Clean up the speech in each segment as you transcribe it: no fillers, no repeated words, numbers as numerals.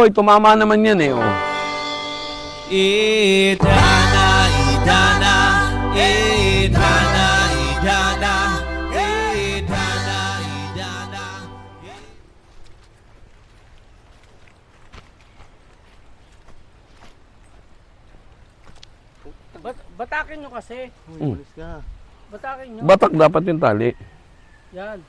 Hoy, tumama naman yan eh. Oh. Idana, idana, idana, idana, idana, idana. Batakin nyo kasi. Umalis ka. Batakin nyo. Batak dapat yung tali. Yan.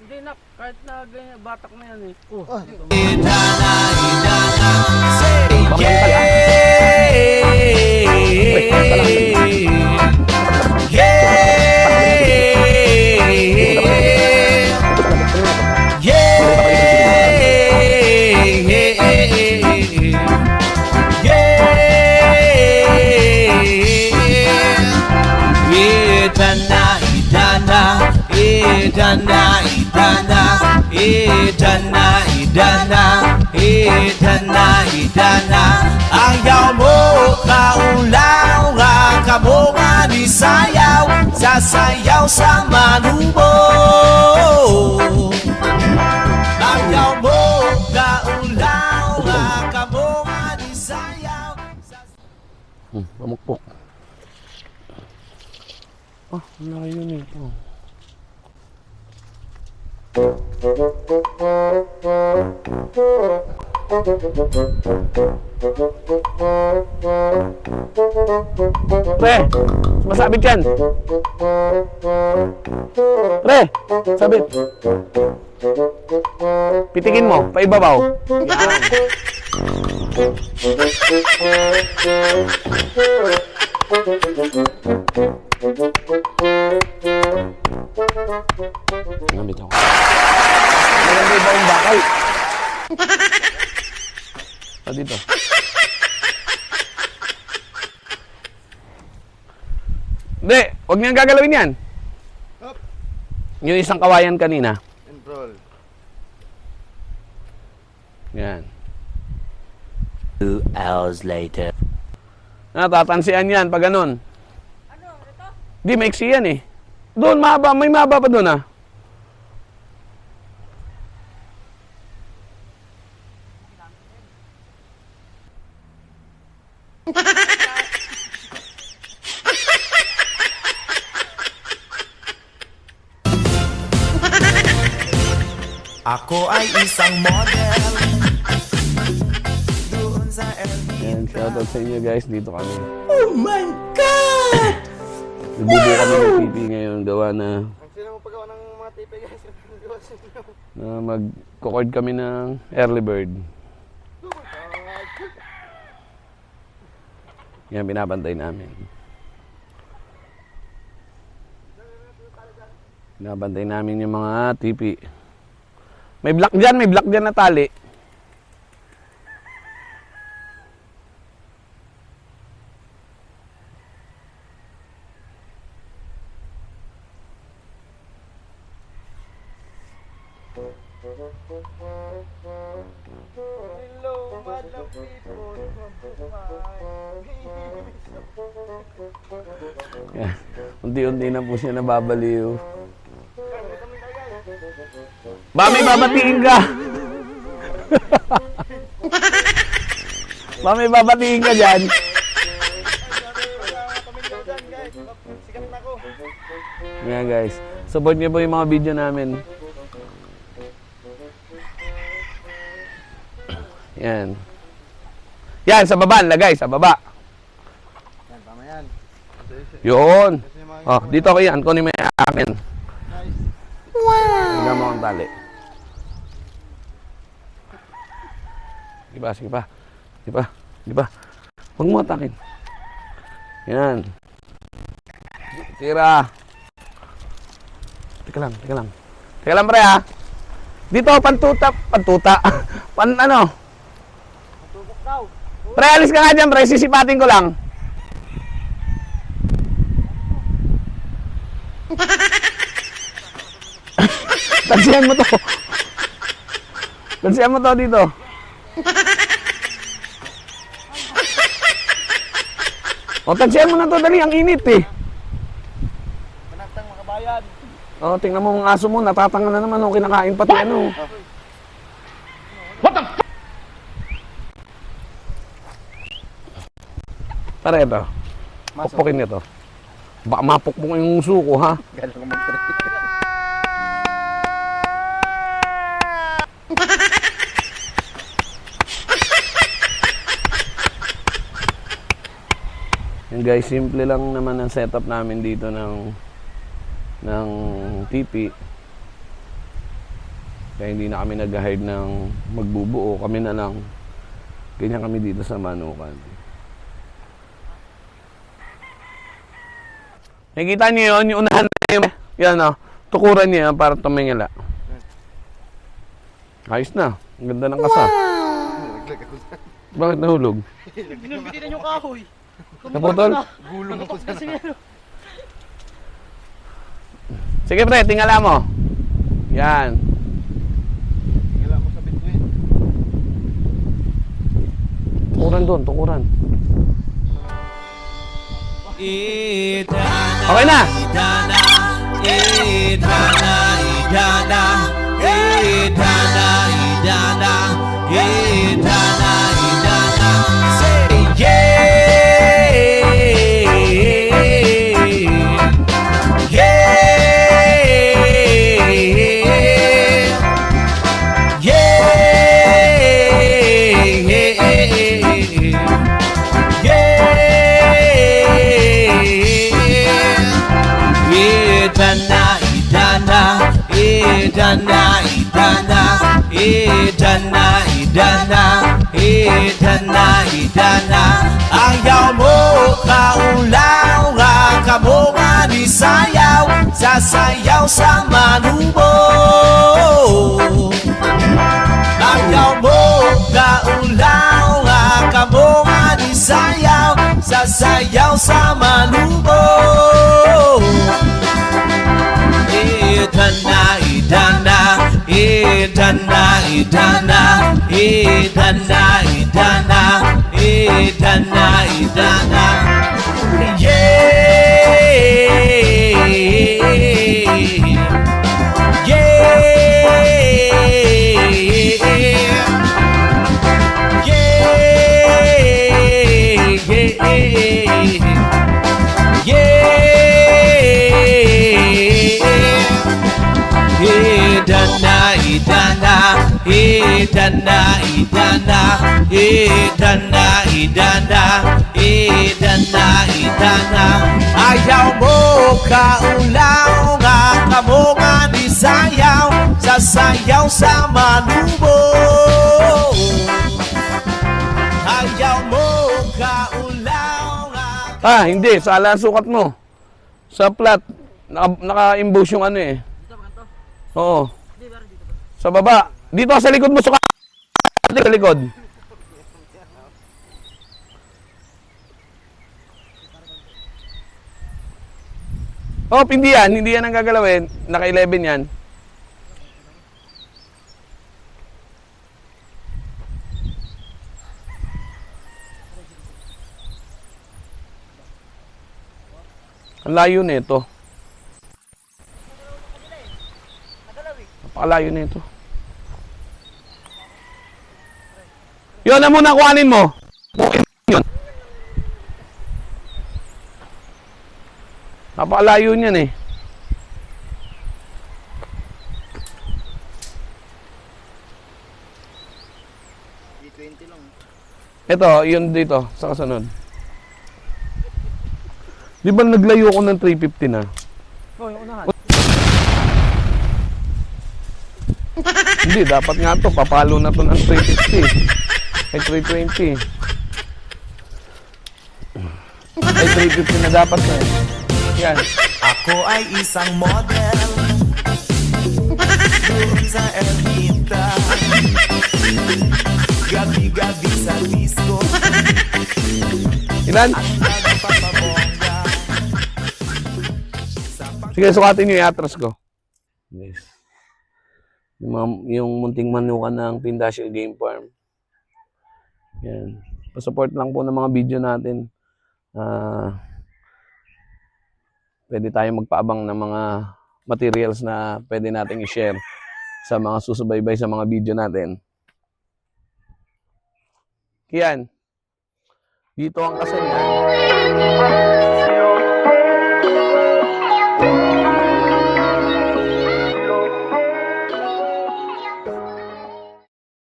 Hindi na, kahit na ganyan, batak na yan eh. Oh. Idana, idana, say yeah. Idana, idana, idana, idana, idana, idana. Ayaw mo kaulaw, kamo nga di sayaw, sasayaw sa manubo. Ayaw mo kaulaw, kamo nga di sayaw. Pamukpok. Ah, wala yun eh. Oh. Pre, masabit yan. Pre, sabit. Pitikin mo, paibabaw. Ngamit ako. Maganda yung baong bakal. Dito. Hindi, huwag niyang gagalawin yan. Up. Yung isang kawayan kanina. And roll. Yan. 2 hours later. Tatansian yan pag ganun. Ano, ito? Di, maiksi yan eh. Doon, mahaba. May mahaba pa doon ah. Ako ay isang model. Doon sa Yan, shoutout sa inyo guys. Dito kami. Oh my God! Nagbubuo kami ng TV ngayon. Gawa na Sino mo pagawa ng mga tipe guys? na mag-record kami ng early bird. Yan, binabantay namin. Binabantay namin yung mga tipi. May block dyan na tali. Yan. Unti-unti na po siya nababaliw. Ba, may babatiin ka! Ba, may babatiin ka dyan? Yan guys, support niyo po yung mga video namin. Yan. Yan, sa baba, lagay, sa baba. Yan, tama yan. Yun. Oh, dito ko yan, kunin mo yung akin. Wow! Hanggang mo ang tali. Sige pa, sige pa. Sige pa, sige pa. Huwag mo atakin. Yan. Tira. Teka lang, teka lang. Teka lang pre ha. Dito, pantuta. Ano? Matubok daw. Pre, alis ka nga dyan pre, sisipatin ko lang. Tansihan mo to. Tansihan mo to dito. O, tansihan mo na to, dali, ang init eh. Panagtang makabayan. Oh, tingnan mo ang aso mo, natatanga na naman, oh, kinakain pati ano. Tara ito. Pukpukin nito. Baka mapukpuk yung suko, ha? Galing ko mag-trip. Yung guys, simple lang naman ang setup namin dito ng tipi. Kaya hindi na kami nag-hire ng magbubuo. Kami na lang. Ganyan kami dito sa Manukan. Nakikita niyo yun? Yung unahan na yun. Yan o. Tukuran niya para tumingala. Ayos na. Ang ganda ng kasa. Bakit nahulog? Binibitinan yung kahoy. Naputol? Gulong ako sa Sige pre, tingala mo. Yan. Tingala mo sa bituin. Tukuran doon, tukuran. Okay na. Idana ayaw mo kaulaw nga kamo nga di sayaw sasayaw sa manubo ayaw mo kaulaw nga kamo nga di sayaw sasayaw sa manubo Idana Idana Idana Idana Idana Idana Idana Yeah Idana ayaw mo kaulaw nga kamo nga di sayaw sasayaw sa manubo ayaw mo kaulaw nga Hindi. Sala ang sukat mo. Sa flat. Naka-imbose yung ano eh. Oo. Sa baba. Dito sa likod mo sukat. Sa likod. Oh, hindi yan. Hindi yan ang gagalawin. Naka-11 yan. Ang layo nito. Napakalayo nito. Yun na muna kuhanin mo. Yun. Napakalayo niyan eh. T20 lang. Ito, yun dito, sa kasunod. Di ba naglayo ko ng 350 na? Oh, yung unahan. Hindi, dapat nga to, papalo na to ng 350. Ay, 320. Ay, 350 na dapat na eh. Yan. Ako ay isang model doon sa Ermita gabi-gabi sa disco Ilan? nagpapabongga Sige, sukatin nyo yung atras ko. Yes. Yung munting manukan ng Pindasio Game Farm. Yan. Pa-support lang po ng mga video natin. Pwede tayo magpaabang ng mga materials na pwede nating i-share sa mga susubaybay sa mga video natin. Kian, dito ang kasal niyan.